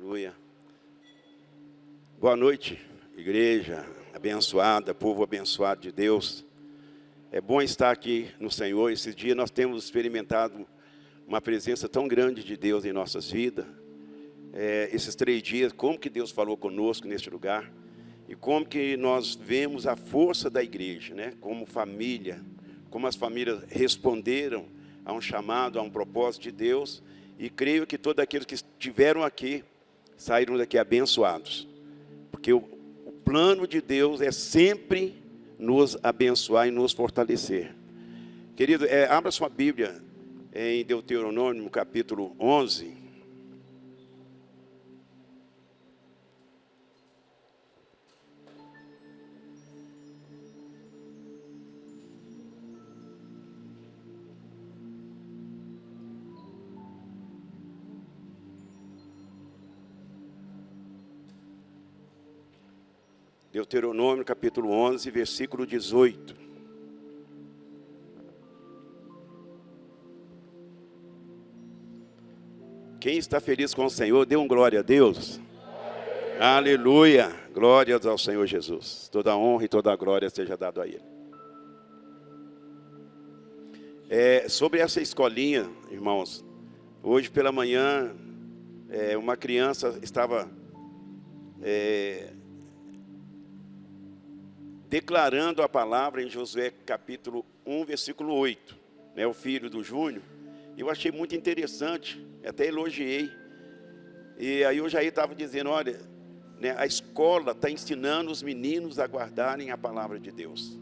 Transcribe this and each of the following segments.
Aleluia. Boa noite, igreja abençoada, povo abençoado de Deus. É bom estar aqui no Senhor. Esses dias nós temos experimentado uma presença tão grande de Deus em nossas vidas. Esses 3 dias, como que Deus falou conosco neste lugar. E como que nós vemos a força da igreja, né? Como família, como as famílias responderam a um chamado, a um propósito de Deus. E creio que todos aqueles que estiveram aqui saíram daqui abençoados. Porque o plano de Deus é sempre nos abençoar e nos fortalecer. Querido, abra sua Bíblia em Deuteronômio, capítulo 11. Deuteronômio, capítulo 11, versículo 18. Quem está feliz com o Senhor, dê um glória a Deus. Aleluia. Glórias ao Senhor Jesus. Toda a honra e toda a glória seja dada a Ele. Sobre essa escolinha, irmãos, hoje pela manhã, uma criança estava declarando a palavra em Josué capítulo 1, versículo 8, o filho do Júnior. Eu achei muito interessante, até elogiei. E aí o Jair estava dizendo, olha, a escola está ensinando os meninos a guardarem a palavra de Deus.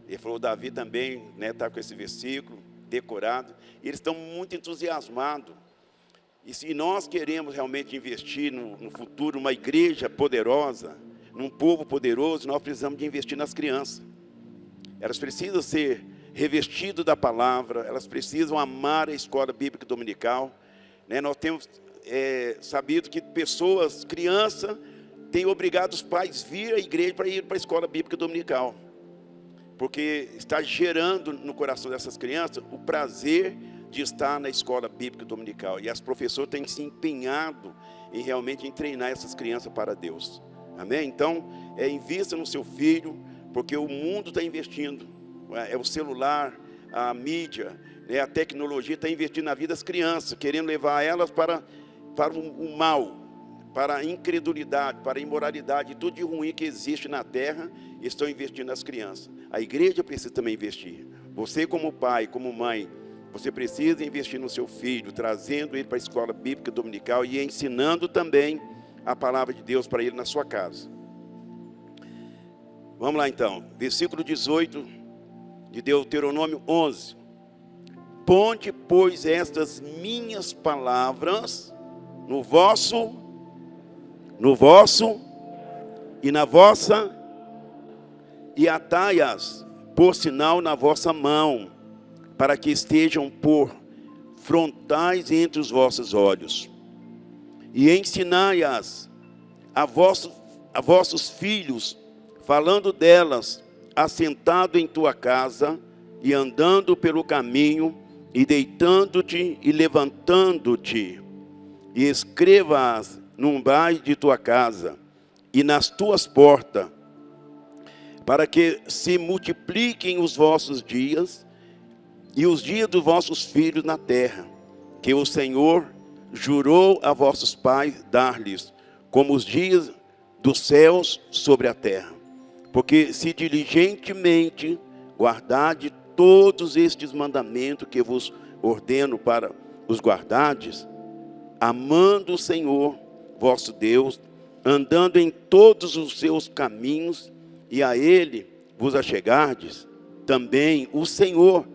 Ele falou, Davi também está com esse versículo decorado. E eles estão muito entusiasmados. E se nós queremos realmente investir no futuro, uma igreja poderosa, num povo poderoso, nós precisamos de investir nas crianças. Elas precisam ser revestidas da palavra, elas precisam amar a escola bíblica dominical. Nós temos sabido que crianças, têm obrigado os pais a vir à igreja para ir para a escola bíblica dominical. Porque está gerando no coração dessas crianças o prazer de estar na escola bíblica dominical. E as professoras têm se empenhado em realmente treinar essas crianças para Deus. Amém? Então, invista no seu filho, porque o mundo está investindo. O celular, a mídia, a tecnologia está investindo na vida das crianças, querendo levar elas para o mal, para a incredulidade, para a imoralidade, e tudo de ruim que existe na terra, estão investindo nas crianças. A igreja precisa também investir. Você como pai, como mãe, você precisa investir no seu filho, trazendo ele para a escola bíblica dominical e ensinando também a palavra de Deus para ele na sua casa. Vamos lá então, versículo 18 de Deuteronômio 11. Ponde, pois, estas minhas palavras no vosso e na vossa, e atai-as por sinal na vossa mão, para que estejam por frontais entre os vossos olhos. E ensinai-as a vossos filhos, falando delas, assentado em tua casa, e andando pelo caminho, e deitando-te e levantando-te. E escreva-as no umbrais de tua casa, e nas tuas portas, para que se multipliquem os vossos dias, e os dias dos vossos filhos na terra, que o Senhor jurou a vossos pais dar-lhes, como os dias dos céus sobre a terra. Porque se diligentemente guardardes todos estes mandamentos que vos ordeno para os guardardes, amando o Senhor vosso Deus, andando em todos os seus caminhos, e a Ele vos achegardes, também o Senhor,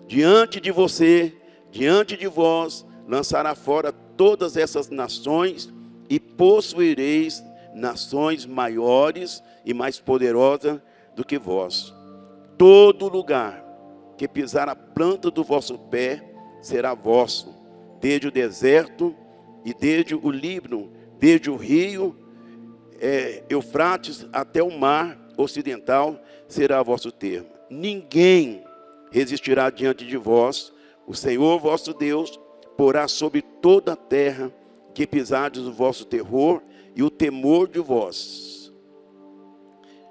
diante de você, diante de vós, lançará fora todas essas nações, e possuireis nações maiores e mais poderosas do que vós. Todo lugar que pisar a planta do vosso pé será vosso, desde o deserto e desde o Líbano, desde o rio Eufrates até o mar ocidental será vosso termo. Ninguém resistirá diante de vós. O Senhor vosso Deus porá sobre toda a terra que pisardes o vosso terror e o temor de vós.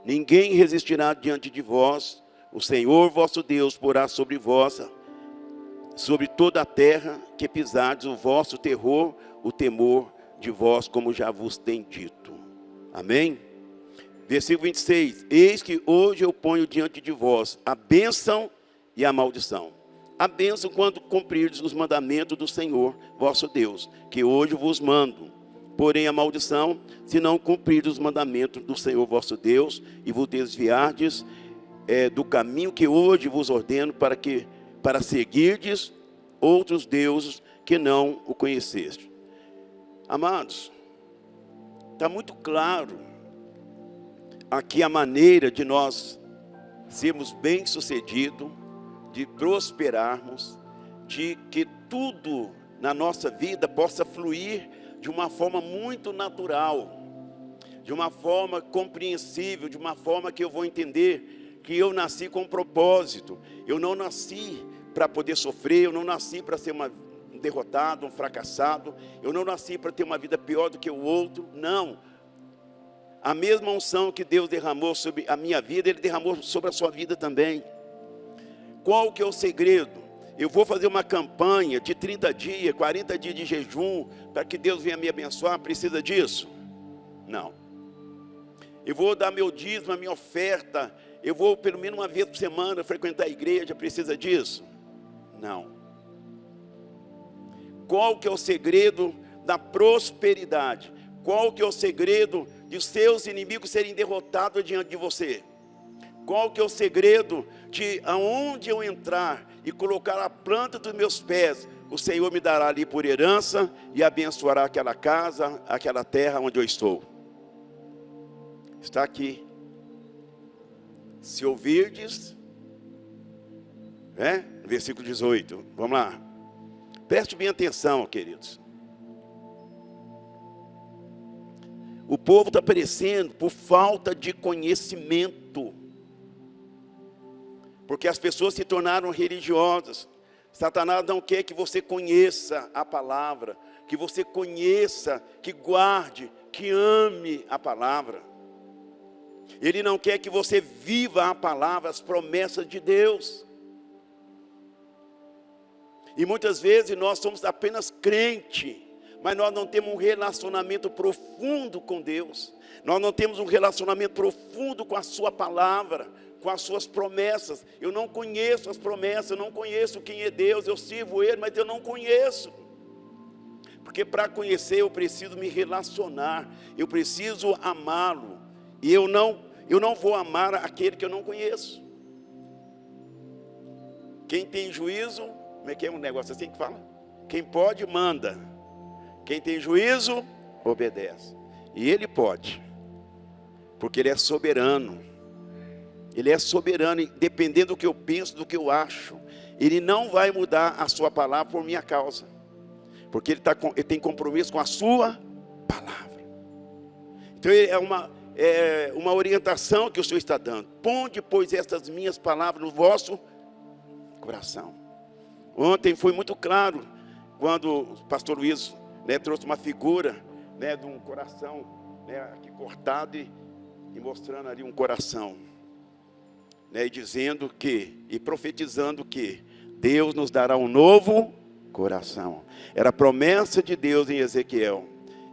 Ninguém resistirá diante de vós. O Senhor vosso Deus porá sobre vós, sobre toda a terra que pisardes o vosso terror, o temor de vós, como já vos tem dito. Amém? Versículo 26. Eis que hoje eu ponho diante de vós a bênção e a maldição. A bênção quando cumprirdes os mandamentos do Senhor vosso Deus, que hoje vos mando. Porém a maldição, se não cumprirdes os mandamentos do Senhor vosso Deus, e vos desviardes do caminho que hoje vos ordeno, para seguirdes outros deuses que não o conheceste. Amados, está muito claro aqui a maneira de nós sermos bem-sucedidos, de prosperarmos, de que tudo na nossa vida possa fluir de uma forma muito natural, de uma forma compreensível, de uma forma que eu vou entender que eu nasci com um propósito. Eu não nasci para poder sofrer, eu não nasci para ser um derrotado, um fracassado, eu não nasci para ter uma vida pior do que o outro, não. A mesma unção que Deus derramou sobre a minha vida, Ele derramou sobre a sua vida também. Qual que é o segredo? Eu vou fazer uma campanha de 30 dias, 40 dias de jejum, para que Deus venha me abençoar, precisa disso? Não. Eu vou dar meu dízimo, a minha oferta, eu vou pelo menos uma vez por semana frequentar a igreja, precisa disso? Não. Qual que é o segredo da prosperidade? Qual que é o segredo de seus inimigos serem derrotados diante de você? Qual que é o segredo de aonde eu entrar e colocar a planta dos meus pés, o Senhor me dará ali por herança e abençoará aquela casa, aquela terra onde eu estou? Está aqui. Se ouvirdes, versículo 18, vamos lá. Preste bem atenção, queridos. O povo está perecendo por falta de conhecimento. Porque as pessoas se tornaram religiosas. Satanás não quer que você conheça a palavra, que você conheça, que guarde, que ame a palavra. Ele não quer que você viva a palavra, as promessas de Deus. E muitas vezes nós somos apenas crente, mas nós não temos um relacionamento profundo com Deus. Nós não temos um relacionamento profundo com a sua palavra, com as suas promessas. Eu não conheço as promessas, eu não conheço quem é Deus, eu sirvo Ele, mas eu não conheço. Porque para conhecer eu preciso me relacionar, eu preciso amá-lo. E eu não vou amar aquele que eu não conheço. Quem tem juízo, como é que é um negócio assim que fala? Quem pode, manda. Quem tem juízo, obedece. E Ele pode, porque Ele é soberano. Ele é soberano, dependendo do que eu penso, do que eu acho. Ele não vai mudar a sua palavra por minha causa. Porque ele tem compromisso com a sua palavra. Então é uma orientação que o Senhor está dando. Ponde, pois, estas minhas palavras no vosso coração. Ontem foi muito claro, quando o pastor Luiz trouxe uma figura de um coração aqui cortado e mostrando ali um coração. E dizendo e profetizando que Deus nos dará um novo coração. Era a promessa de Deus em Ezequiel.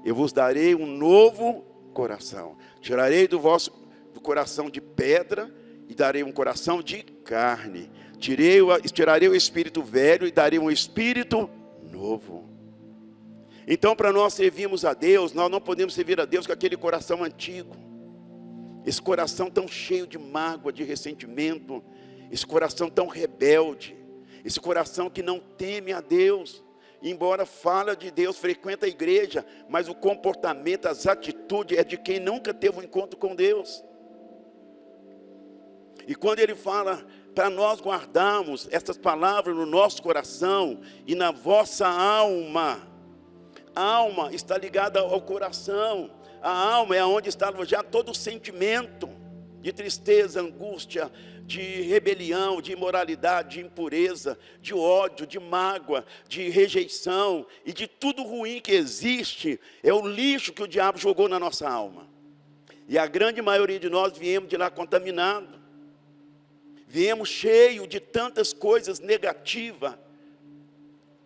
Eu vos darei um novo coração. Tirarei do coração de pedra e darei um coração de carne. Tirarei o espírito velho e darei um espírito novo. Então, para nós servirmos a Deus, nós não podemos servir a Deus com aquele coração antigo. Esse coração tão cheio de mágoa, de ressentimento. Esse coração tão rebelde. Esse coração que não teme a Deus. Embora fala de Deus, frequenta a igreja, mas o comportamento, as atitudes é de quem nunca teve um encontro com Deus. E quando ele fala para nós guardarmos essas palavras no nosso coração e na vossa alma. A alma está ligada ao coração. A alma é onde está já todo o sentimento. de tristeza, angústia, de rebelião, de imoralidade, de impureza, de ódio, de mágoa, de rejeição e de tudo ruim que existe, é o lixo que o diabo jogou na nossa alma. E a grande maioria de nós viemos de lá contaminado, viemos cheio de tantas coisas negativas,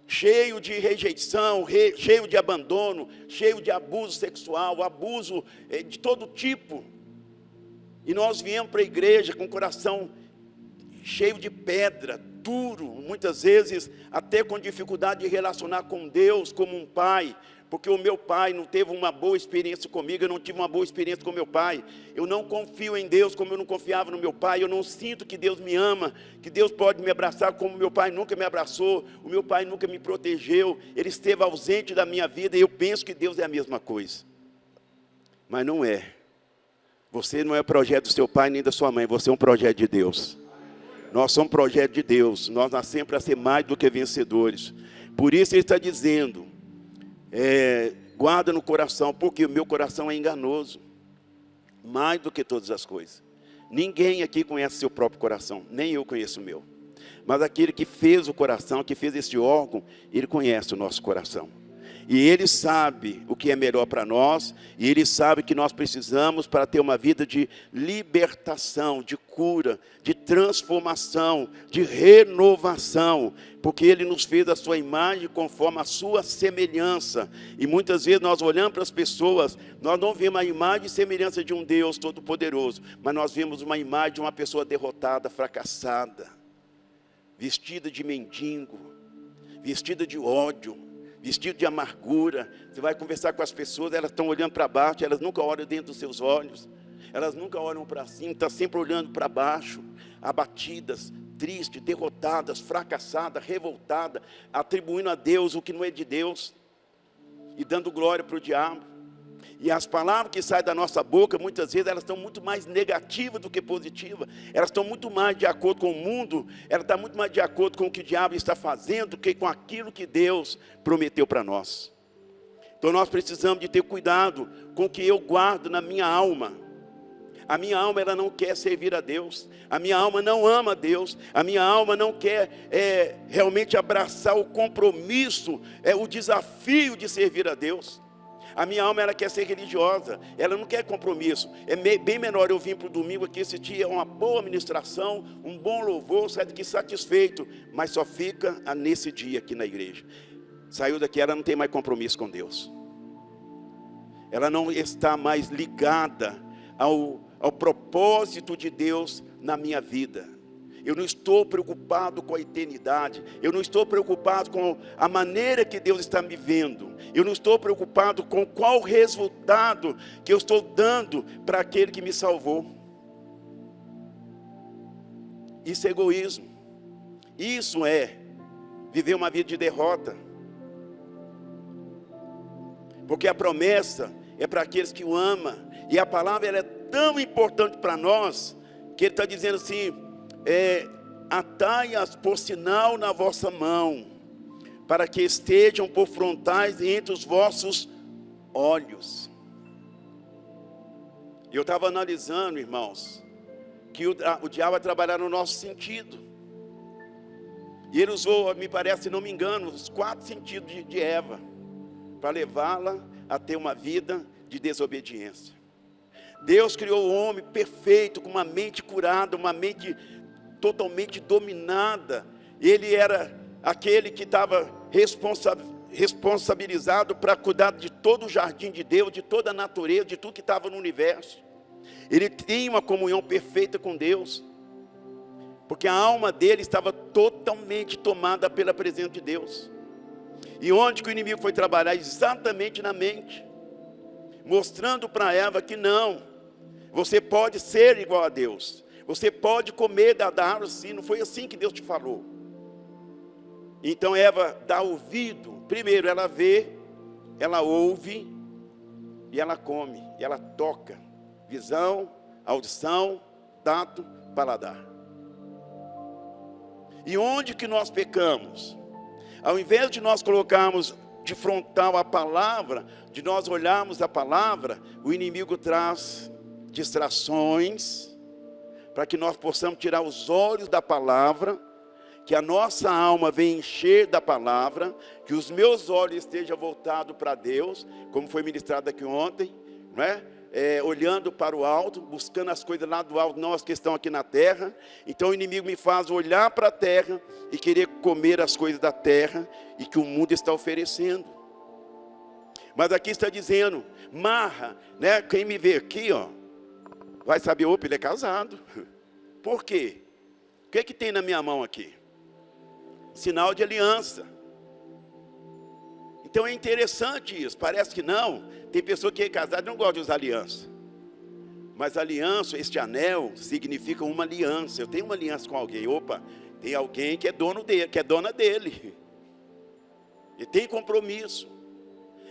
cheio de rejeição, cheio de abandono, cheio de abuso sexual, abuso de todo tipo. E nós viemos para a igreja com o coração cheio de pedra, duro, muitas vezes até com dificuldade de relacionar com Deus como um pai, porque o meu pai não teve uma boa experiência comigo, eu não tive uma boa experiência com meu pai, eu não confio em Deus como eu não confiava no meu pai, eu não sinto que Deus me ama, que Deus pode me abraçar como meu pai nunca me abraçou, o meu pai nunca me protegeu, ele esteve ausente da minha vida e eu penso que Deus é a mesma coisa. Mas não é. Você não é projeto do seu pai nem da sua mãe, você é um projeto de Deus. Nós somos projeto de Deus, nós nascemos para ser mais do que vencedores. Por isso ele está dizendo, guarda no coração, porque o meu coração é enganoso, mais do que todas as coisas. Ninguém aqui conhece seu próprio coração, nem eu conheço o meu. Mas aquele que fez o coração, que fez esse órgão, ele conhece o nosso coração. E ele sabe o que é melhor para nós, e ele sabe que nós precisamos para ter uma vida de libertação, de cura, de transformação, de renovação, porque ele nos fez a sua imagem conforme a sua semelhança. E muitas vezes nós olhamos para as pessoas, nós não vemos a imagem e semelhança de um Deus Todo-Poderoso, mas nós vemos uma imagem de uma pessoa derrotada, fracassada, vestida de mendigo, vestida de ódio, vestido de amargura. Você vai conversar com as pessoas, elas estão olhando para baixo, elas nunca olham dentro dos seus olhos, elas nunca olham para cima, estão sempre olhando para baixo, abatidas, tristes, derrotadas, fracassadas, revoltadas, atribuindo a Deus o que não é de Deus, e dando glória para o diabo. E as palavras que saem da nossa boca, muitas vezes, elas estão muito mais negativas do que positivas. Elas estão muito mais de acordo com o mundo, elas estão muito mais de acordo com o que o diabo está fazendo, do que com aquilo que Deus prometeu para nós. Então nós precisamos de ter cuidado com o que eu guardo na minha alma. A minha alma, ela não quer servir a Deus. A minha alma não ama a Deus. A minha alma não quer realmente abraçar o compromisso, o desafio de servir a Deus. A minha alma, ela quer ser religiosa, ela não quer compromisso. É bem menor eu vim para o domingo aqui, esse dia é uma boa ministração, um bom louvor, sai daqui satisfeito, mas só fica nesse dia aqui na igreja. Saiu daqui, ela não tem mais compromisso com Deus. Ela não está mais ligada ao propósito de Deus na minha vida. Eu não estou preocupado com a eternidade. Eu não estou preocupado com a maneira que Deus está me vendo. Eu não estou preocupado com qual resultado que eu estou dando para aquele que me salvou. Isso é egoísmo. Isso é viver uma vida de derrota. Porque a promessa é para aqueles que o amam. E a palavra ela é tão importante para nós, que ele está dizendo assim, atai-as por sinal na vossa mão, para que estejam por frontais entre os vossos olhos. Eu estava analisando, irmãos, que o diabo vai trabalhar no nosso sentido. E ele usou, me parece, se não me engano, os 4 sentidos de Eva, para levá-la a ter uma vida de desobediência. Deus criou o homem perfeito, com uma mente curada, uma mente totalmente dominada. Ele era aquele que estava responsabilizado para cuidar de todo o jardim de Deus, de toda a natureza, de tudo que estava no universo. Ele tinha uma comunhão perfeita com Deus, porque a alma dele estava totalmente tomada pela presença de Deus. E onde que o inimigo foi trabalhar? Exatamente na mente, mostrando para Eva que não, você pode ser igual a Deus, você pode comer da árvore sim, não foi assim que Deus te falou. Então Eva dá ouvido, primeiro ela vê, ela ouve, e ela come, e ela toca, visão, audição, tato, paladar. E onde que nós pecamos? Ao invés de nós colocarmos de frontal a palavra, de nós olharmos a palavra, o inimigo traz distrações, para que nós possamos tirar os olhos da palavra, que a nossa alma venha encher da palavra, que os meus olhos estejam voltados para Deus, como foi ministrado aqui ontem, não é? Olhando para o alto, buscando as coisas lá do alto, não as que estão aqui na terra. Então o inimigo me faz olhar para a terra e querer comer as coisas da terra e que o mundo está oferecendo. Mas aqui está dizendo, marra, né? Quem me vê aqui, ó, vai saber, opa, ele é casado. Por quê? O que é que tem na minha mão aqui? Sinal de aliança. Então é interessante isso, parece que não. Tem pessoa que é casada e não gosta de usar aliança. Mas aliança, este anel, significa uma aliança. Eu tenho uma aliança com alguém. Opa, tem alguém que é dono dele, que é dona dele. E tem compromisso.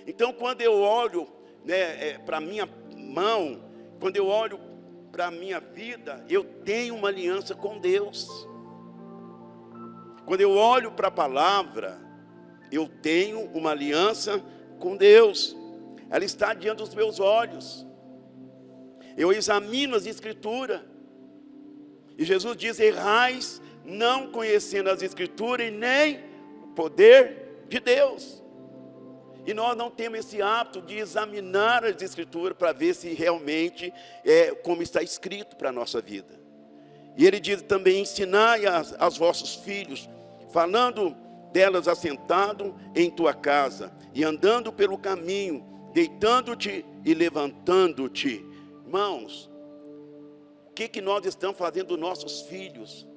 Então quando eu olho, né, para a minha mão, quando eu olho para a minha vida, eu tenho uma aliança com Deus. Quando eu olho para a palavra, eu tenho uma aliança com Deus. Ela está diante dos meus olhos. Eu examino as escrituras. E Jesus diz, errais, não conhecendo as escrituras e nem o poder de Deus. E nós não temos esse hábito de examinar as escrituras para ver se realmente é como está escrito para a nossa vida. E ele diz também, ensinai aos vossos filhos, falando delas assentado em tua casa, e andando pelo caminho, deitando-te e levantando-te. Irmãos, o que nós estamos fazendo dos nossos filhos?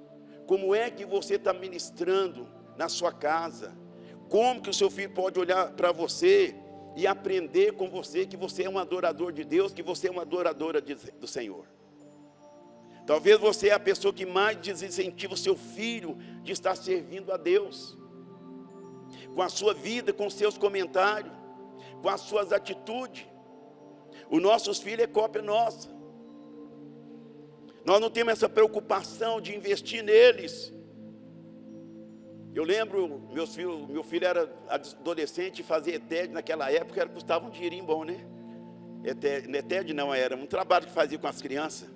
Como é que você está ministrando na sua casa? Como que o seu filho pode olhar para você e aprender com você que você é um adorador de Deus, que você é uma adoradora do Senhor? Talvez você é a pessoa que mais desincentiva o seu filho de estar servindo a Deus. Com a sua vida, com os seus comentários, com as suas atitudes. Os nossos filhos é cópia nossa. Nós não temos essa preocupação de investir neles. Eu lembro, meu filho era adolescente e fazia ETED naquela época, custava um dinheirinho bom, né? ETED não era, um trabalho que fazia com as crianças.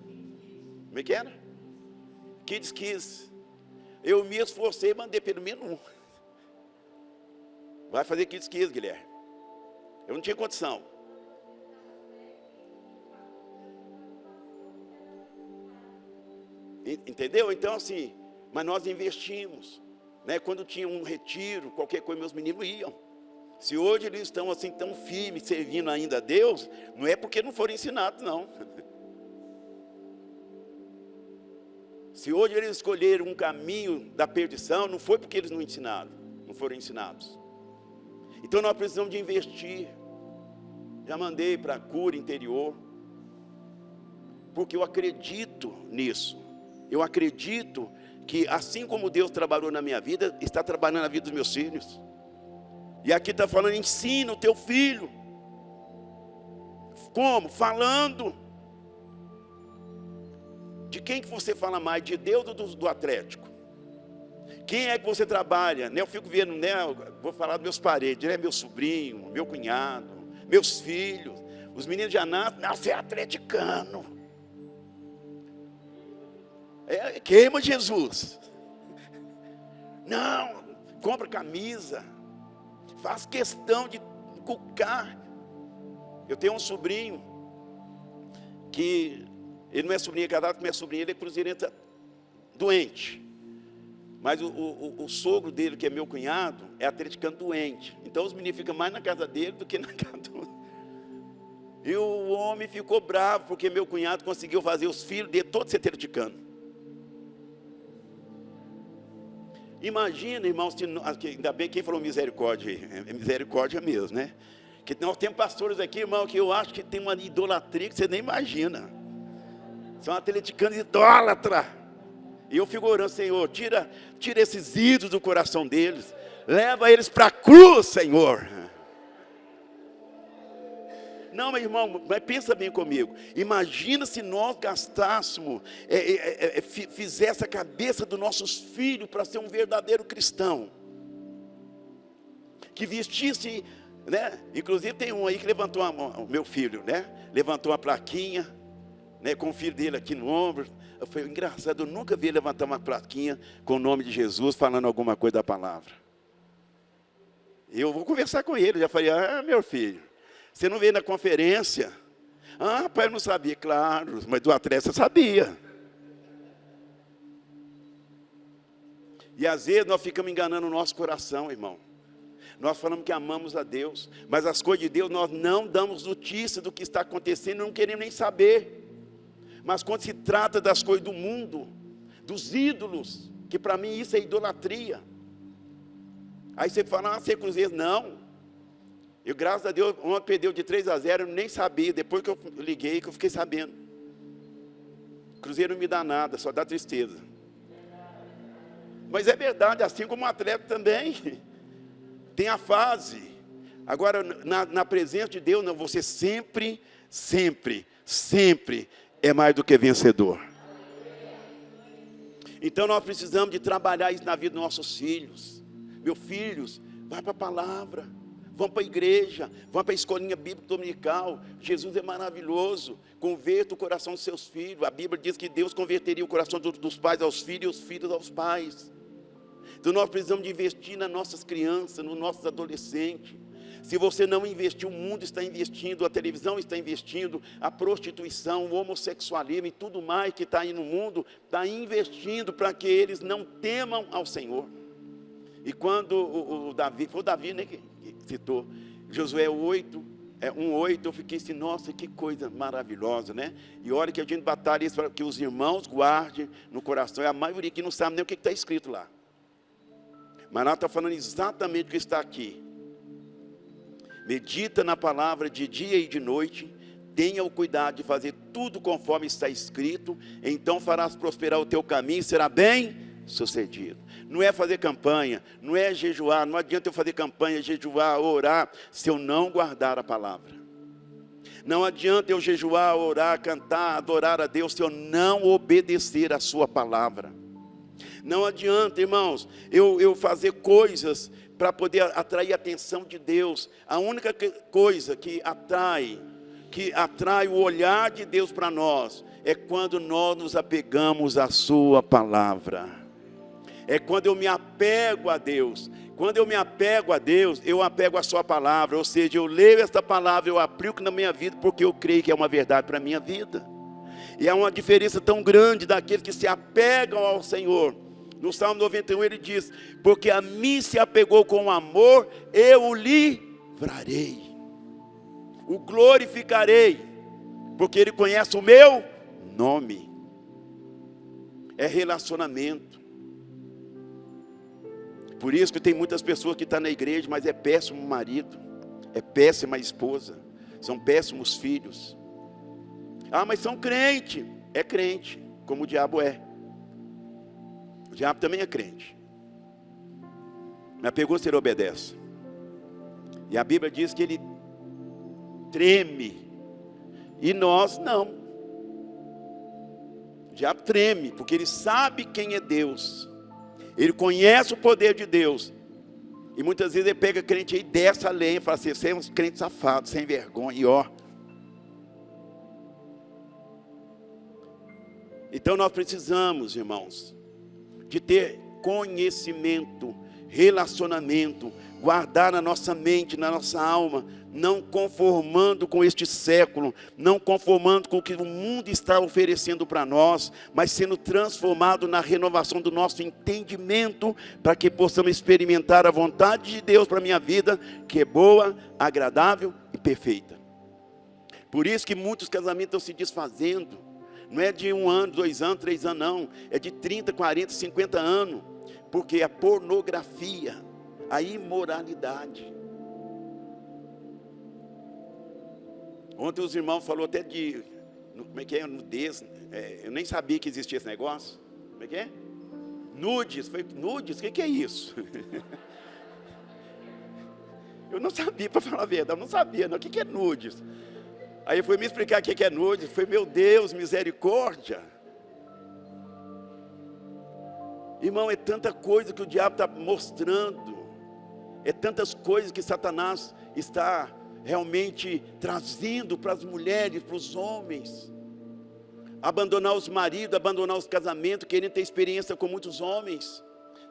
Como é que era? Kids. Eu me esforcei e mandei pelo menos um. Vai fazer Kids, Guilherme. Eu não tinha condição. Entendeu? Então assim, mas nós investimos. Né? Quando tinha um retiro, qualquer coisa, meus meninos iam. Se hoje eles estão assim tão firmes, servindo ainda a Deus, não é porque não foram ensinados, não. Se hoje eles escolheram um caminho da perdição, não foi porque eles não ensinaram, não foram ensinados. Então nós precisamos de investir. Já mandei para a cura interior, porque eu acredito nisso. Eu acredito que assim como Deus trabalhou na minha vida, está trabalhando na vida dos meus filhos. E aqui está falando, ensina o teu filho. Como? Falando. De quem que você fala mais? De Deus ou do Atlético? Quem é que você trabalha? Eu fico vendo, né? Vou falar dos meus parentes, né? Meu sobrinho, meu cunhado, meus filhos. Os meninos já nascem, você é atleticano. Queima Jesus. Não, compra camisa. Faz questão de cucar. Eu tenho um sobrinho que ele não é sobrinho casado, minha sobrinha, ele é cruzeirense doente. Mas o sogro dele, que é meu cunhado, é atleticano doente. Então os meninos ficam mais na casa dele do que na casa do... E o homem ficou bravo, porque meu cunhado conseguiu fazer os filhos dele todos ser atleticano. Imagina, irmãos, ainda bem quem falou misericórdia, é misericórdia mesmo, né? Que nós temos pastores aqui, irmão, que eu acho que tem uma idolatria que você nem imagina. São atleticanos idólatras. E eu fico orando, Senhor, tira esses ídolos do coração deles. Leva eles para a cruz, Senhor. Não, meu irmão, mas pensa bem comigo. Imagina se nós gastássemos, fizesse a cabeça dos nossos filhos para ser um verdadeiro cristão. Que vestisse, né? Inclusive tem um aí que levantou, o meu filho, né? Levantou uma plaquinha, né? Com o filho dele aqui no ombro. Foi engraçado, eu nunca vi ele levantar uma plaquinha com o nome de Jesus, falando alguma coisa da palavra. Eu vou conversar com ele, já falei, meu filho, você não veio na conferência? Pai, eu não sabia, claro, mas do atleta você sabia. E às vezes nós ficamos enganando o nosso coração, irmão. Nós falamos que amamos a Deus, mas as coisas de Deus nós não damos notícia do que está acontecendo, não queremos nem saber. Mas quando se trata das coisas do mundo, dos ídolos, que para mim isso é idolatria. Aí você fala, você Cruzeiro, não. Eu, graças a Deus, ontem perdeu de 3-0, eu nem sabia, depois que eu liguei, que eu fiquei sabendo. Cruzeiro não me dá nada, só dá tristeza. Mas é verdade, assim como o atleta também, tem a fase. Agora, na presença de Deus, não, você sempre, sempre, sempre é mais do que vencedor. Então nós precisamos de trabalhar isso na vida dos nossos filhos. Meus filhos, vai para a palavra, vão para a igreja, vão para a escolinha bíblica dominical. Jesus é maravilhoso, converta o coração dos seus filhos. A Bíblia diz que Deus converteria o coração dos pais aos filhos e os filhos aos pais. Então nós precisamos de investir nas nossas crianças, nos nossos adolescentes. Se você não investir, o mundo está investindo, a televisão está investindo, a prostituição, o homossexualismo e tudo mais que está aí no mundo, está investindo para que eles não temam ao Senhor. E quando o Davi, foi o Davi, né, que citou, Josué 8, 1:8, eu fiquei assim, nossa, que coisa maravilhosa, né? E olha que a gente batalha isso para que os irmãos guardem no coração, e a maioria que não sabe nem o que está escrito lá. Mas nós está falando exatamente o que está aqui. Medita na palavra de dia e de noite, tenha o cuidado de fazer tudo conforme está escrito, então farás prosperar o teu caminho e será bem sucedido. Não é fazer campanha, não é jejuar, não adianta eu fazer campanha, jejuar, orar, se eu não guardar a palavra. Não adianta eu jejuar, orar, cantar, adorar a Deus, se eu não obedecer a sua palavra. Não adianta, irmãos, eu fazer coisas para poder atrair a atenção de Deus. A única coisa que atrai o olhar de Deus para nós, é quando nós nos apegamos à sua palavra. É quando eu me apego a Deus. Quando eu me apego a Deus, eu apego à sua palavra. Ou seja, eu leio esta palavra, eu aplico na minha vida, porque eu creio que é uma verdade para a minha vida. E há uma diferença tão grande daqueles que se apegam ao Senhor. No Salmo 91 ele diz, porque a mim se apegou com amor, eu o livrarei, o glorificarei, porque ele conhece o meu nome. É relacionamento. Por isso que tem muitas pessoas que estão na igreja, mas é péssimo marido, é péssima esposa, são péssimos filhos. Mas são crente. É crente, como o diabo é. O diabo também é crente. Mas pegou se ele obedece. E a Bíblia diz que ele treme. E nós não. O diabo treme, porque ele sabe quem é Deus. Ele conhece o poder de Deus. E muitas vezes ele pega crente aí e desce a lenha e fala assim, você é um crente safado, sem vergonha, e ó. Então nós precisamos, irmãos, de ter conhecimento, relacionamento, guardar na nossa mente, na nossa alma, não conformando com este século, não conformando com o que o mundo está oferecendo para nós, mas sendo transformado na renovação do nosso entendimento, para que possamos experimentar a vontade de Deus para a minha vida, que é boa, agradável e perfeita. Por isso que muitos casamentos estão se desfazendo. Não é de 1 ano, 2 anos, 3 anos, não. É de 30, 40, 50 anos. Porque a pornografia, a imoralidade. Ontem os irmãos falaram até de, como é que é, nudez. Eu nem sabia que existia esse negócio. Como é que é? Nudes. Nudes, o que é isso? Eu não sabia, para falar a verdade, eu não sabia, não. O que é nudes? Aí foi me explicar o que é nude. Foi, meu Deus, misericórdia. Irmão, é tanta coisa que o diabo está mostrando. É tantas coisas que Satanás está realmente trazendo para as mulheres, para os homens. abandonar os maridos, abandonar os casamentos, querendo ter experiência com muitos homens.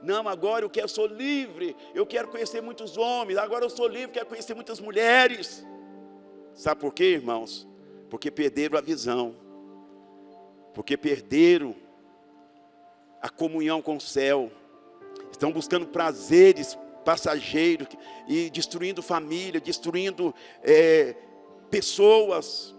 Não, agora eu sou livre, eu quero conhecer muitos homens, agora eu sou livre, quero conhecer muitas mulheres. Sabe por quê, irmãos? Porque perderam a visão, porque perderam a comunhão com o céu, estão buscando prazeres passageiros e destruindo família, destruindo pessoas.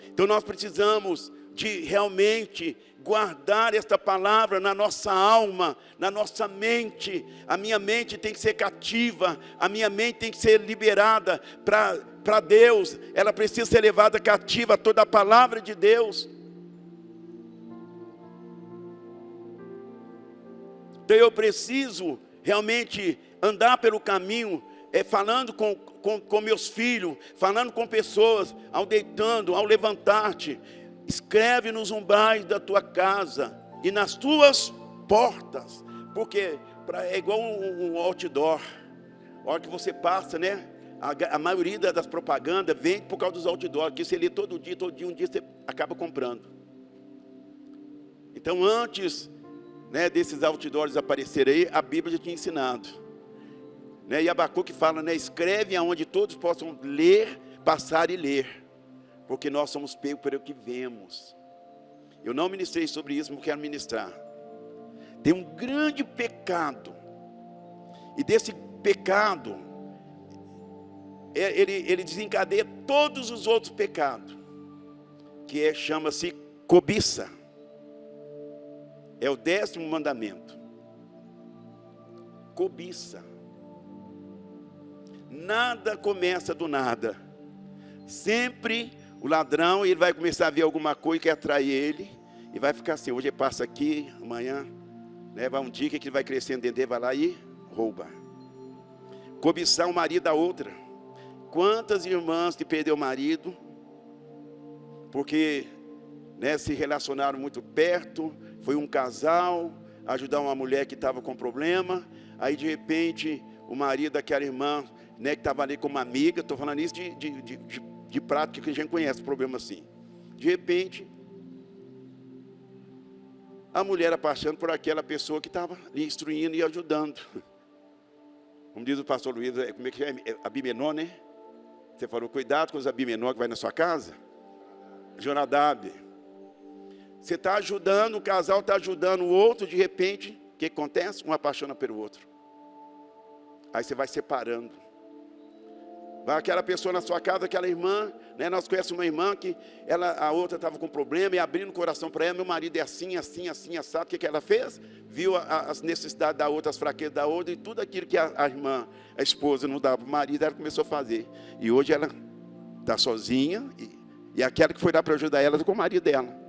Então nós precisamos de realmente guardar esta palavra na nossa alma, na nossa mente. A minha mente tem que ser cativa, a minha mente tem que ser liberada para Deus. Ela precisa ser levada cativa a toda a palavra de Deus. Então eu preciso realmente andar pelo caminho, falando com meus filhos, falando com pessoas, ao deitando, ao levantar-te. Escreve nos umbrais da tua casa e nas tuas portas, porque é igual um outdoor. A hora que você passa, né? A maioria das propagandas vem por causa dos outdoors, que você lê todo dia, um dia você acaba comprando. Então antes, né, desses outdoors aparecerem aí, a Bíblia já tinha ensinado, né? E Abacuque fala, né, escreve aonde todos possam ler, passar e ler, porque nós somos pegos pelo que vemos. Eu não ministrei sobre isso, mas quero ministrar. Tem um grande pecado, e desse pecado ele desencadeia todos os outros pecados, que chama-se cobiça. É o 10º mandamento. Cobiça. Nada começa do nada. Sempre o ladrão, ele vai começar a ver alguma coisa que atrai ele, e vai ficar assim, hoje ele passa aqui, amanhã, né, vai um dia que ele vai crescendo dentro dele, vai lá e rouba. Cobiçar o marido da outra. Quantas irmãs que perderam o marido, porque, né, se relacionaram muito perto, foi um casal, ajudar uma mulher que estava com problema, aí de repente, o marido daquela irmã, né, que estava ali com uma amiga, estou falando isso de prática, que a gente conhece problema assim. De repente, a mulher apaixonando por aquela pessoa que estava lhe instruindo e ajudando. Como diz o pastor Luiz, como é que é? Abimenó, né? Você falou, cuidado com os Abimenó que vai na sua casa. Jonadab. Você está ajudando, o casal está ajudando o outro, de repente, o que acontece? Um apaixona pelo outro. Aí você vai separando. Vai aquela pessoa na sua casa, aquela irmã, né? Nós conhecemos uma irmã que a outra estava com problema, e abrindo o coração para ela, meu marido é assim, assim, assim, assado. O que ela fez? Viu as necessidades da outra, as fraquezas da outra, e tudo aquilo que a irmã, a esposa não dava para o marido, ela começou a fazer. E hoje ela está sozinha, e aquela que foi lá para ajudar ela está com o marido dela.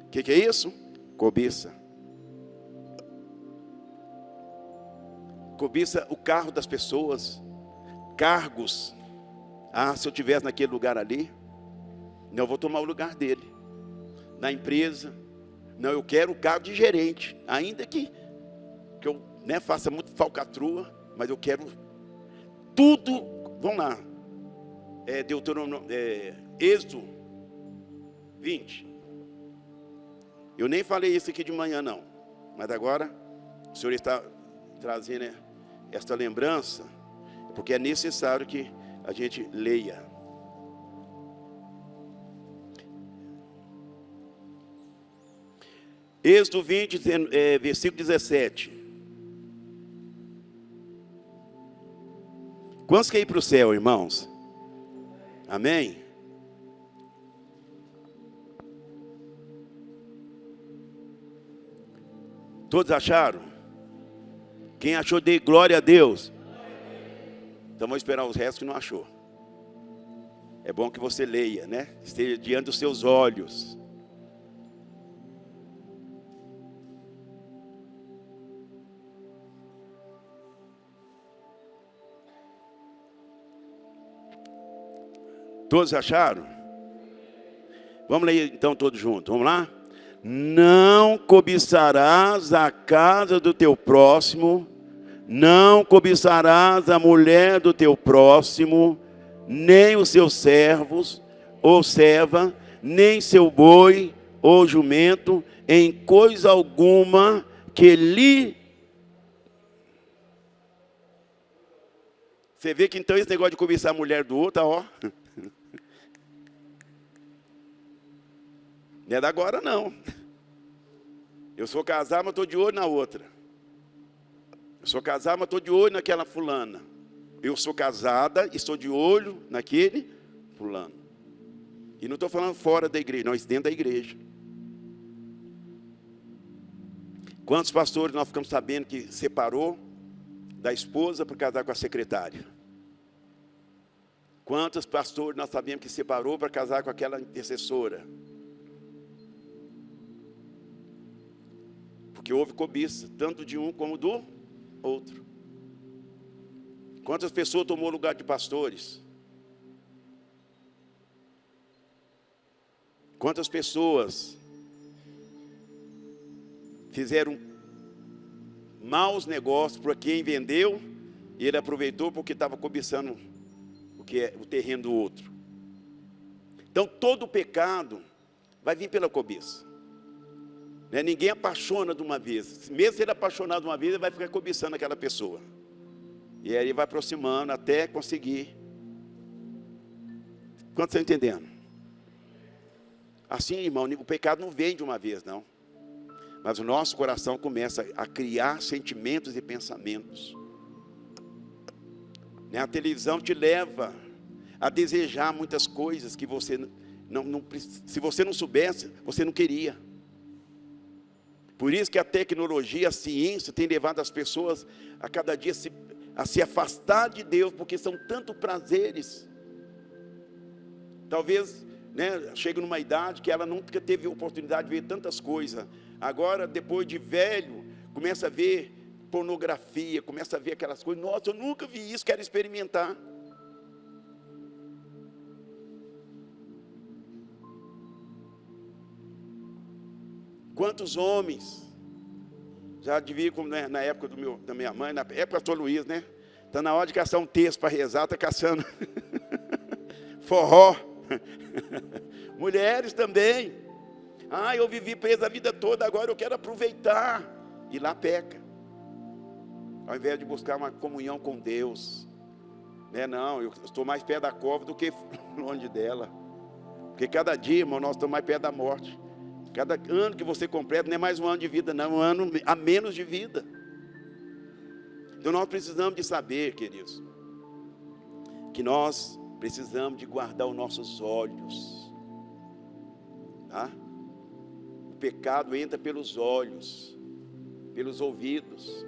O que é isso? Cobiça. Cobiça o carro das pessoas, cargos. Ah, se eu estivesse naquele lugar ali, não, eu vou tomar o lugar dele. Na empresa, não, eu quero o cargo de gerente, ainda que eu, né, faça muito falcatrua, mas eu quero tudo. Vamos lá, Êxodo 20. Eu nem falei isso aqui de manhã não, mas agora o Senhor está trazendo, né, esta lembrança, porque é necessário que a gente leia. Êxodo 20, versículo 17. Quantos querem ir para o céu, irmãos? Amém? Todos acharam? Quem achou, dê glória a Deus. Então vamos esperar os restos que não achou. É bom que você leia, né? Esteja diante dos seus olhos. Todos acharam? Vamos ler então todos juntos, vamos lá? Não cobiçarás a casa do teu próximo, não cobiçarás a mulher do teu próximo, nem os seus servos ou serva, nem seu boi ou jumento, em coisa alguma que lhe... Você vê que então esse negócio de cobiçar a mulher do outro, ó, não é da agora não. Eu sou casado, mas estou de olho na outra. Eu sou casado, mas estou de olho naquela fulana. Eu sou casada e estou de olho naquele fulano. E não estou falando fora da igreja, não, isso dentro da igreja. Quantos pastores nós ficamos sabendo que separou da esposa para casar com a secretária? Quantos pastores nós sabemos que separou para casar com aquela intercessora? Porque houve cobiça, tanto de um como do outro. Quantas pessoas tomou o lugar de pastores? Quantas pessoas fizeram maus negócios para quem vendeu e ele aproveitou porque estava cobiçando o terreno do outro? Então todo pecado vai vir pela cobiça. Né? Ninguém apaixona de uma vez. Mesmo se ele apaixonado de uma vez, ele vai ficar cobiçando aquela pessoa. E aí vai aproximando até conseguir. Quantos estão entendendo? Assim, irmão, o pecado não vem de uma vez, não. Mas o nosso coração começa a criar sentimentos e pensamentos. Né? A televisão te leva a desejar muitas coisas que você não se você não soubesse, você não queria. Por isso que a tecnologia, a ciência tem levado as pessoas a cada dia a se afastar de Deus, porque são tantos prazeres. Talvez, né, chegue numa idade que ela nunca teve oportunidade de ver tantas coisas. Agora, depois de velho, começa a ver pornografia, começa a ver aquelas coisas. Nossa, eu nunca vi isso, quero experimentar. Quantos homens, já devia, como na época da minha mãe, na época do pastor Luiz, né? Está na hora de caçar um texto para rezar, está caçando forró. Mulheres também. Ah, eu vivi presa a vida toda, agora eu quero aproveitar. E lá peca. Ao invés de buscar uma comunhão com Deus. Né? Não, eu estou mais perto da cova do que longe dela. Porque cada dia, irmão, nós estamos mais perto da morte. Cada ano que você completa não é mais um ano de vida, não, é um ano a menos de vida. Então nós precisamos de saber, queridos, que nós precisamos de guardar os nossos olhos. Tá? O pecado entra pelos olhos, pelos ouvidos.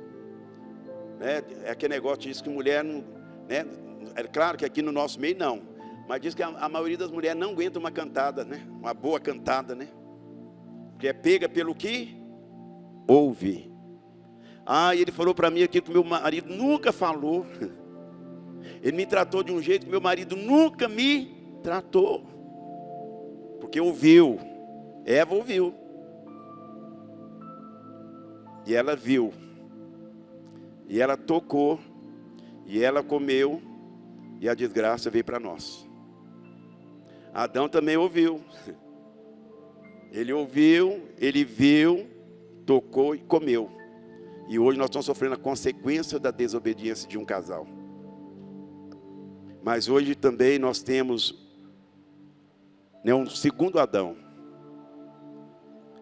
Né? É aquele negócio que diz que mulher não... Né? É claro que aqui no nosso meio não. Mas diz que a maioria das mulheres não aguenta uma cantada, né? Uma boa cantada, né? Que é pega pelo que ouve. Ah, ele falou para mim aqui que meu marido nunca falou. Ele me tratou de um jeito que meu marido nunca me tratou. Porque ouviu. Eva ouviu. E ela viu. E ela tocou. E ela comeu. E a desgraça veio para nós. Adão também ouviu. Ele ouviu, ele viu, tocou e comeu. E hoje nós estamos sofrendo a consequência da desobediência de um casal. Mas hoje também nós temos, né, um segundo Adão,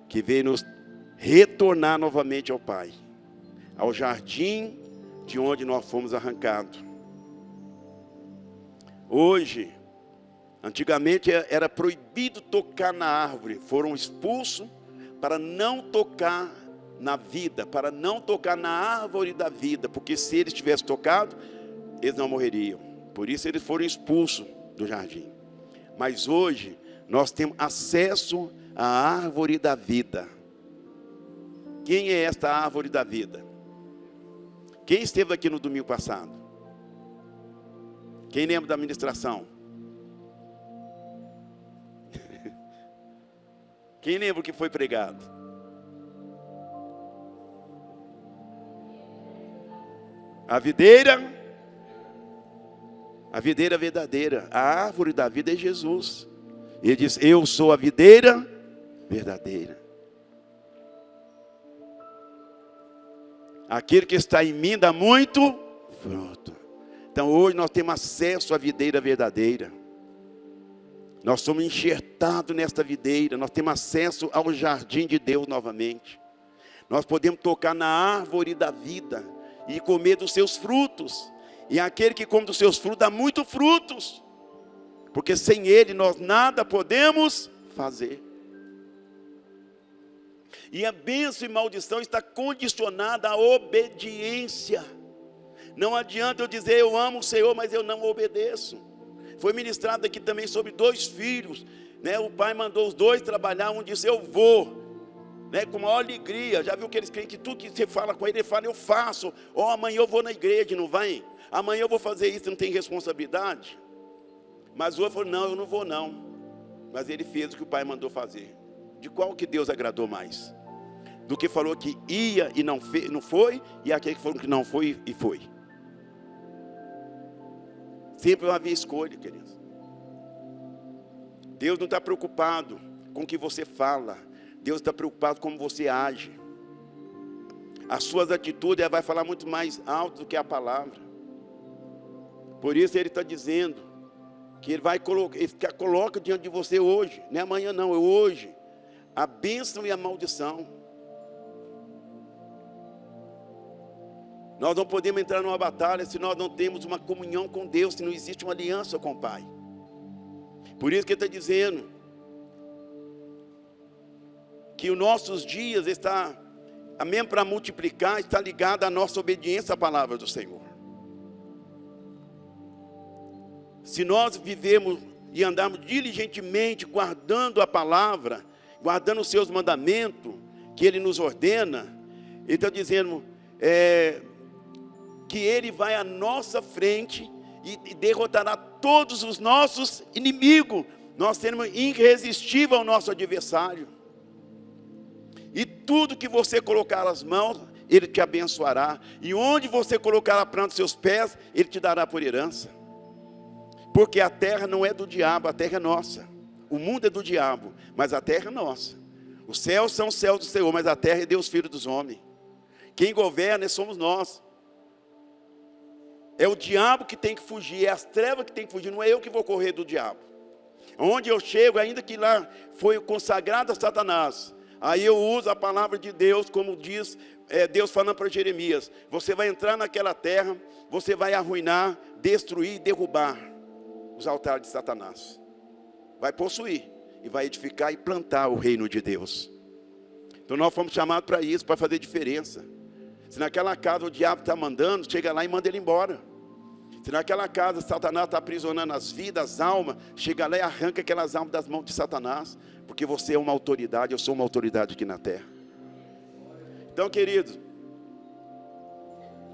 que veio nos retornar novamente ao Pai, ao jardim de onde nós fomos arrancados. Hoje, antigamente era proibido tocar na árvore, foram expulsos para não tocar na vida, para não tocar na árvore da vida, porque se eles tivessem tocado, eles não morreriam. Por isso eles foram expulsos do jardim. Mas hoje nós temos acesso à árvore da vida. Quem é esta árvore da vida? Quem esteve aqui no domingo passado? Quem lembra da ministração? Quem lembra o que foi pregado? A videira verdadeira, a árvore da vida é Jesus. Ele diz: eu sou a videira verdadeira. Aquele que está em mim dá muito fruto. Então hoje nós temos acesso à videira verdadeira. Nós somos enxertados nesta videira. Nós temos acesso ao jardim de Deus novamente. Nós podemos tocar na árvore da vida e comer dos seus frutos. E aquele que come dos seus frutos dá muitos frutos. Porque sem ele nós nada podemos fazer. E a bênção e maldição está condicionada à obediência. Não adianta eu dizer eu amo o Senhor, mas eu não obedeço. Foi ministrado aqui também sobre 2 filhos, né? O pai mandou os 2 trabalhar, um disse eu vou, né? Com maior alegria. Já viu que eles creem que tudo que você fala com ele fala eu faço. Amanhã eu vou na igreja, não vai? Amanhã eu vou fazer isso, não tem responsabilidade. Mas o outro falou, não, eu não vou não. Mas ele fez o que o pai mandou fazer. De qual que Deus agradou mais? Do que falou que ia e não foi, e aquele que falou que não foi e foi. Sempre vai haver escolha, queridos. Deus não está preocupado com o que você fala. Deus está preocupado com como você age. As suas atitudes vai falar muito mais alto do que a palavra. Por isso ele está dizendo que ele coloca diante de você hoje. Não é amanhã não, é hoje. A bênção e a maldição. Nós não podemos entrar numa batalha se nós não temos uma comunhão com Deus, se não existe uma aliança com o Pai. Por isso que ele está dizendo que os nossos dias mesmo para multiplicar, está ligado à nossa obediência à palavra do Senhor. Se nós vivemos e andarmos diligentemente guardando a palavra, guardando os seus mandamentos, que Ele nos ordena, Ele está dizendo que Ele vai à nossa frente e derrotará todos os nossos inimigos. Nós seremos irresistíveis ao nosso adversário. E tudo que você colocar as mãos, Ele te abençoará. E onde você colocar a planta dos seus pés, Ele te dará por herança. Porque a terra não é do diabo, a terra é nossa. O mundo é do diabo, mas a terra é nossa. Os céus são os céus do Senhor, mas a terra é Deus, Filho dos homens. Quem governa somos nós. É o diabo que tem que fugir, é as trevas que tem que fugir, não é eu que vou correr do diabo. Onde eu chego, ainda que lá foi consagrado a Satanás, aí eu uso a palavra de Deus, como diz Deus falando para Jeremias. Você vai entrar naquela terra, você vai arruinar, destruir e derrubar os altares de Satanás. Vai possuir, e vai edificar e plantar o reino de Deus. Então nós fomos chamados para isso, para fazer diferença. Se naquela casa o diabo está mandando, chega lá e manda ele embora. Se naquela casa Satanás está aprisionando as vidas, as almas, chega lá e arranca aquelas almas das mãos de Satanás. Porque você é uma autoridade, eu sou uma autoridade aqui na terra. Então, queridos,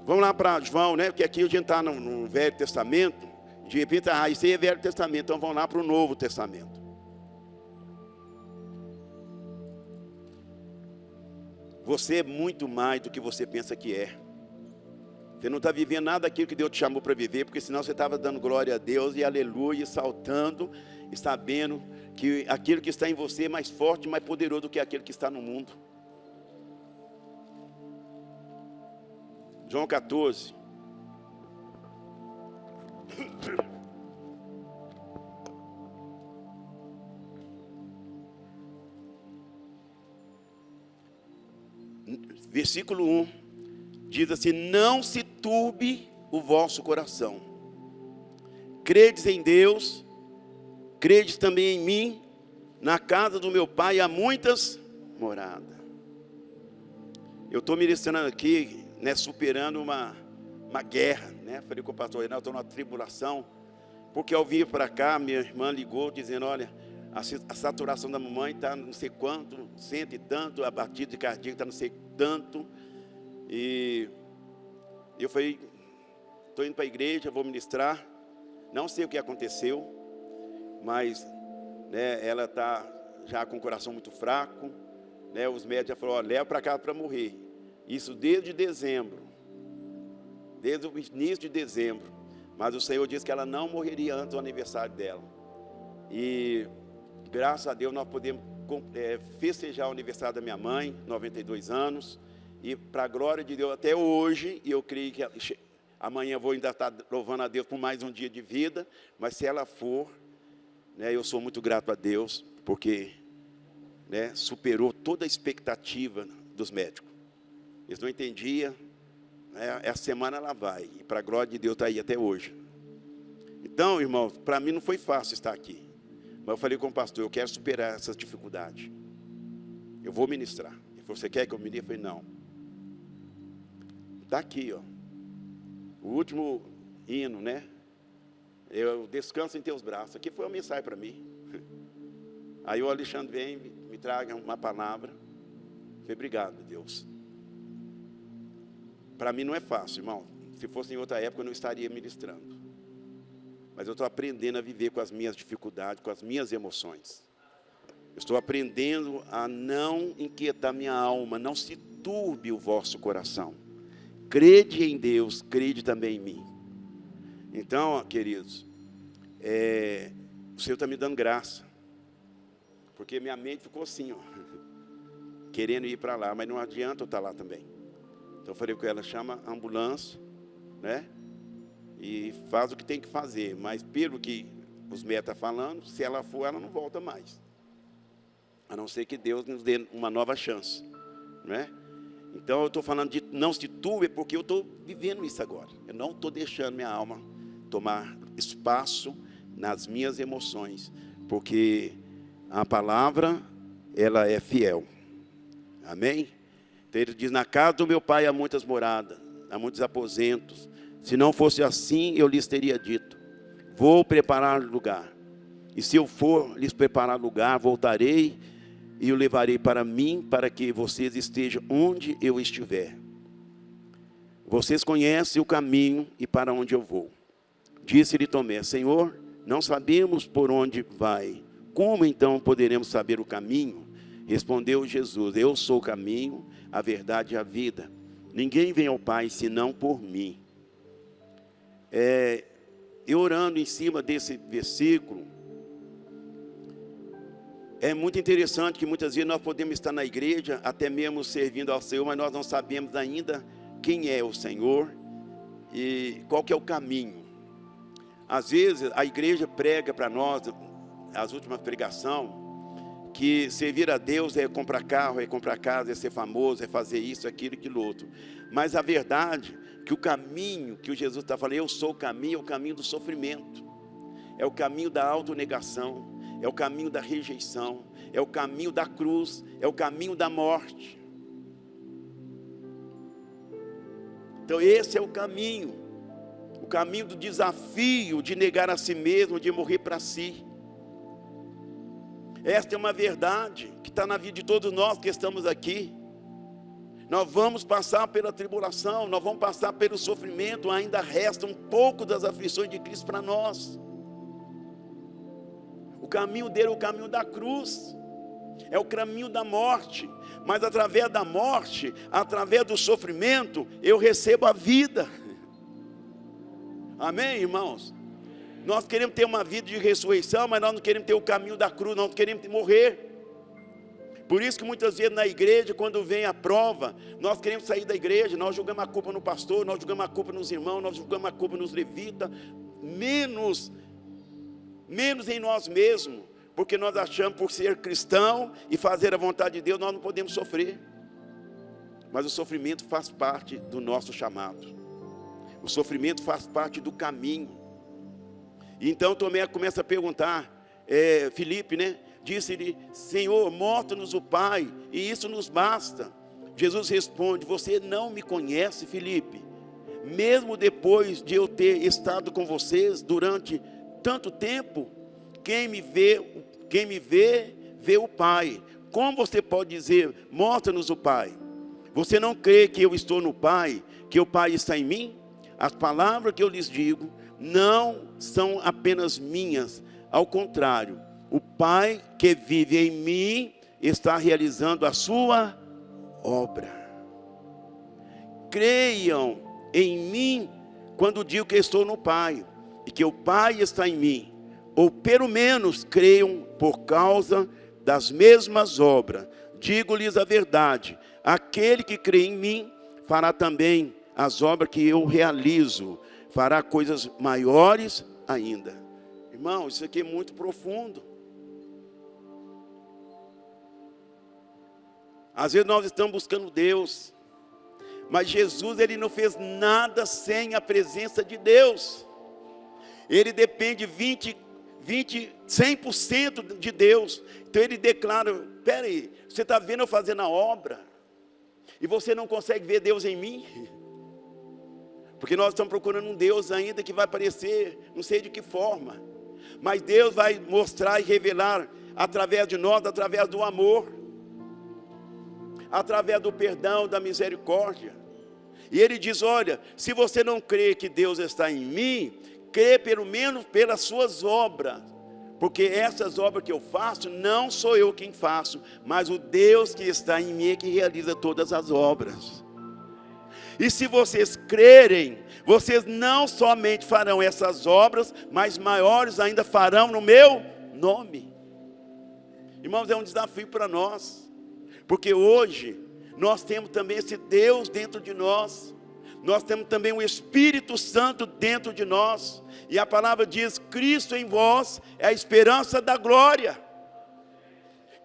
vamos lá para João, né? Porque aqui a gente está no Velho Testamento. De repente, isso aí é Velho Testamento, então vamos lá para o Novo Testamento. Você é muito mais do que você pensa que é. Você não está vivendo nada daquilo que Deus te chamou para viver, porque senão você estava dando glória a Deus e aleluia, saltando e sabendo que aquilo que está em você é mais forte, mais poderoso do que aquele que está no mundo. João 14. Versículo 1, diz assim: não se turbe o vosso coração. Credes em Deus, credes também em mim. Na casa do meu pai há muitas moradas. Eu estou ministrando aqui, né, superando uma guerra, né? Falei com o pastor Reinaldo, estou numa tribulação, porque ao vir para cá, minha irmã ligou dizendo: olha, a saturação da mamãe está não sei quanto, 100 e tanto, a batida cardíaca está não sei tanto. E eu falei, estou indo para a igreja, vou ministrar. Não sei o que aconteceu, mas né, ela está já com o coração muito fraco, né, os médicos já falaram: leva para casa para morrer. Isso desde dezembro, desde o início de dezembro. Mas o Senhor disse que ela não morreria antes do aniversário dela. E graças a Deus nós podemos festejar o aniversário da minha mãe, 92 anos, e para a glória de Deus, até hoje, e eu creio que amanhã vou ainda estar louvando a Deus por mais um dia de vida, mas se ela for, né, eu sou muito grato a Deus, porque, né, superou toda a expectativa dos médicos. Eles não entendiam, né, essa semana ela vai, e para a glória de Deus está aí até hoje. Então, irmãos, para mim não foi fácil estar aqui, mas eu falei com o pastor, eu quero superar essas dificuldades, eu vou ministrar. Ele falou, você quer que eu ministre? Eu falei, não. Está aqui, ó, o último hino, né? Eu descanso em teus braços. Aqui foi uma mensagem para mim. Aí o Alexandre vem, me traga uma palavra. Eu falei, obrigado, Deus. Para mim não é fácil, irmão. Se fosse em outra época, eu não estaria ministrando. Mas eu estou aprendendo a viver com as minhas dificuldades, com as minhas emoções. Eu estou aprendendo a não inquietar minha alma, não se turbe o vosso coração. Crede em Deus, crede também em mim. Então, ó, queridos, o Senhor está me dando graça. Porque minha mente ficou assim, ó, querendo ir para lá, mas não adianta eu estar lá também. Então eu falei com ela, chama a ambulância, né? E faz o que tem que fazer. Mas pelo que os médicos estão falando, se ela for, ela não volta mais. A não ser que Deus nos dê uma nova chance, né? Então eu estou falando de não se turbe, porque eu estou vivendo isso agora. Eu não estou deixando minha alma tomar espaço nas minhas emoções, porque a palavra, ela é fiel. Amém? Então ele diz, na casa do meu pai há muitas moradas, há muitos aposentos. Se não fosse assim, eu lhes teria dito, vou preparar lugar. E se eu for lhes preparar lugar, voltarei e o levarei para mim, para que vocês estejam onde eu estiver. Vocês conhecem o caminho e para onde eu vou. Disse-lhe Tomé, Senhor, não sabemos por onde vai. Como então poderemos saber o caminho? Respondeu Jesus, eu sou o caminho, a verdade e a vida. Ninguém vem ao Pai senão por mim. Eu orando em cima desse versículo, é muito interessante que muitas vezes nós podemos estar na igreja, até mesmo servindo ao Senhor, mas nós não sabemos ainda quem é o Senhor e qual que é o caminho. Às vezes a igreja prega para nós, as últimas pregações, que servir a Deus é comprar carro, é comprar casa, é ser famoso, é fazer isso, aquilo e aquilo outro. Mas a verdade é que o caminho que o Jesus está falando, eu sou o caminho, é o caminho do sofrimento. É o caminho da autonegação, é o caminho da rejeição, é o caminho da cruz, é o caminho da morte. Então esse é o caminho do desafio de negar a si mesmo, de morrer para si. Esta é uma verdade que está na vida de todos nós que estamos aqui. Nós vamos passar pela tribulação, nós vamos passar pelo sofrimento, ainda resta um pouco das aflições de Cristo para nós. O caminho dele é o caminho da cruz, é o caminho da morte, mas através da morte, através do sofrimento, eu recebo a vida. Amém, irmãos? Nós queremos ter uma vida de ressurreição, mas nós não queremos ter o caminho da cruz, nós não queremos morrer. Por isso que muitas vezes na igreja, quando vem a prova, nós queremos sair da igreja, nós jogamos a culpa no pastor, nós jogamos a culpa nos irmãos, nós jogamos a culpa nos levitas, menos em nós mesmos, porque nós achamos por ser cristão e fazer a vontade de Deus, nós não podemos sofrer. Mas o sofrimento faz parte do nosso chamado, o sofrimento faz parte do caminho. Então Tomé começa a perguntar, Filipe, né? Disse-lhe, Senhor, mostra-nos o Pai, e isso nos basta. Jesus responde, você não me conhece, Filipe, mesmo depois de eu ter estado com vocês durante tanto tempo, quem me vê, vê o Pai. Como você pode dizer, mostra-nos o Pai? Você não crê que eu estou no Pai, que o Pai está em mim? As palavras que eu lhes digo não são apenas minhas, ao contrário, o Pai que vive em mim está realizando a sua obra. Creiam em mim quando digo que estou no Pai e que o Pai está em mim. ou pelo menos creiam por causa das mesmas obras. Digo-lhes a verdade, aquele que crê em mim, fará também as obras que eu realizo, fará coisas maiores ainda. Irmão, isso aqui é muito profundo. Às vezes nós estamos buscando Deus, mas Jesus, ele não fez nada sem a presença de Deus. Ele depende 100% de Deus. Então ele declara, espera aí, você está vendo eu fazendo a obra, e você não consegue ver Deus em mim? Porque nós estamos procurando um Deus ainda que vai aparecer, não sei de que forma, mas Deus vai mostrar e revelar através de nós, através do amor, através do perdão, da misericórdia. E ele diz, olha, se você não crê que Deus está em mim, crê pelo menos pelas suas obras, porque essas obras que eu faço, não sou eu quem faço, mas o Deus que está em mim é que realiza todas as obras. E se vocês crerem, vocês não somente farão essas obras, mas maiores ainda farão no meu nome. Irmãos, é um desafio para nós, porque hoje nós temos também esse Deus dentro de nós, nós temos também o Espírito Santo dentro de nós, e a palavra diz, Cristo em vós é a esperança da glória.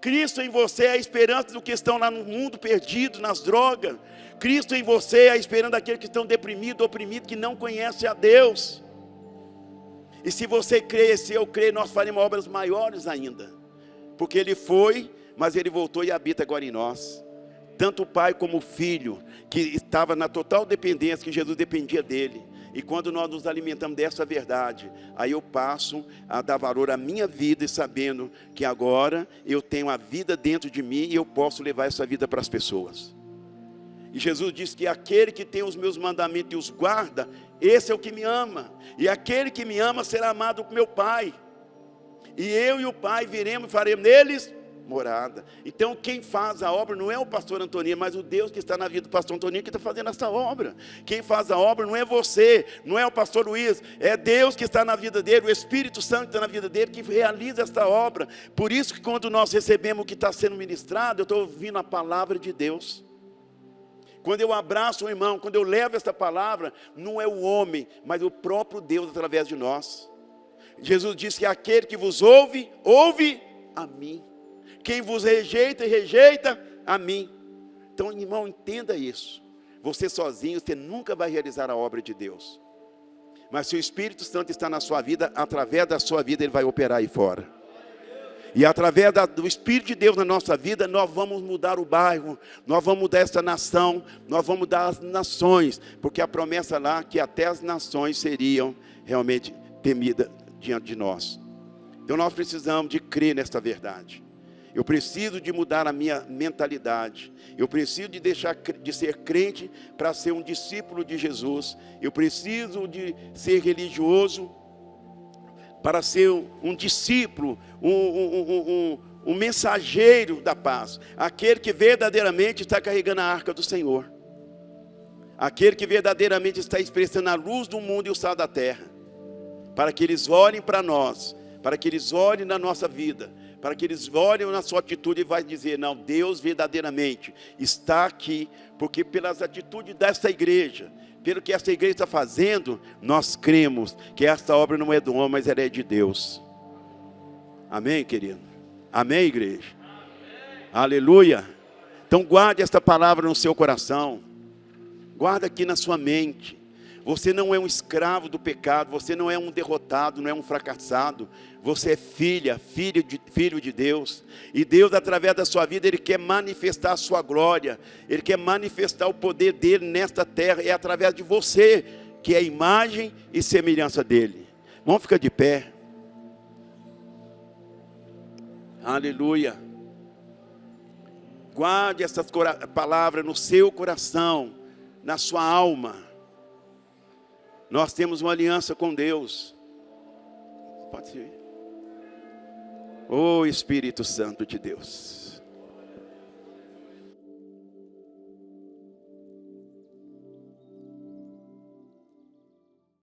Cristo em você é a esperança dos que estão lá no mundo perdidos, nas drogas. Cristo em você é a esperança daqueles que estão deprimidos, oprimidos, que não conhecem a Deus. E se você crê, se eu creio, nós faremos obras maiores ainda, porque Ele foi, mas Ele voltou e habita agora em nós. Tanto o Pai como o Filho, que estava na total dependência, que Jesus dependia dele. E quando nós nos alimentamos dessa verdade, aí eu passo a dar valor à minha vida, sabendo que agora eu tenho a vida dentro de mim e eu posso levar essa vida para as pessoas. E Jesus disse que aquele que tem os meus mandamentos e os guarda, esse é o que me ama. E aquele que me ama será amado por meu Pai. E eu e o Pai viremos e faremos neles morada. Então quem faz a obra não é o pastor Antoninho, mas o Deus que está na vida do pastor Antoninho que está fazendo essa obra. Quem faz a obra não é você, não é o pastor Luiz, é Deus que está na vida dele, o Espírito Santo que está na vida dele, que realiza essa obra. Por isso que quando nós recebemos o que está sendo ministrado, eu estou ouvindo a palavra de Deus. Quando eu abraço o irmão, quando eu levo esta palavra, não é o homem, mas o próprio Deus através de nós. Jesus disse que aquele que vos ouve, ouve a mim. Quem vos rejeita, rejeita a mim. Então, irmão, entenda isso. Você sozinho, você nunca vai realizar a obra de Deus. Mas se o Espírito Santo está na sua vida, através da sua vida, Ele vai operar aí fora. E através do Espírito de Deus na nossa vida, nós vamos mudar o bairro, nós vamos mudar essa nação, nós vamos mudar as nações. Porque a promessa lá, que até as nações seriam realmente temidas diante de nós. Então nós precisamos de crer nesta verdade. Eu preciso de mudar a minha mentalidade. Eu preciso de deixar de ser crente para ser um discípulo de Jesus. Eu preciso de ser religioso para ser um discípulo, um mensageiro da paz. Aquele que verdadeiramente está carregando a arca do Senhor. Aquele que verdadeiramente está expressando a luz do mundo e o sal da terra. Para que eles olhem para nós, para que eles olhem na nossa vida, para que eles olhem na sua atitude e vai dizer, não, Deus verdadeiramente está aqui, porque pelas atitudes desta igreja, pelo que esta igreja está fazendo, nós cremos que esta obra não é do homem, mas ela é de Deus. Amém, querido? Amém, igreja? Amém. Aleluia. Então guarde esta palavra no seu coração, guarda aqui na sua mente. Você não é um escravo do pecado, você não é um derrotado, não é um fracassado. Você é filho de Deus. E Deus, através da sua vida, Ele quer manifestar a sua glória. Ele quer manifestar o poder dEle nesta terra. É através de você, que é a imagem e semelhança dEle. Vamos ficar de pé. Aleluia. Guarde essas palavras no seu coração, na sua alma. Nós temos uma aliança com Deus. Pode ser. Oh Espírito Santo de Deus.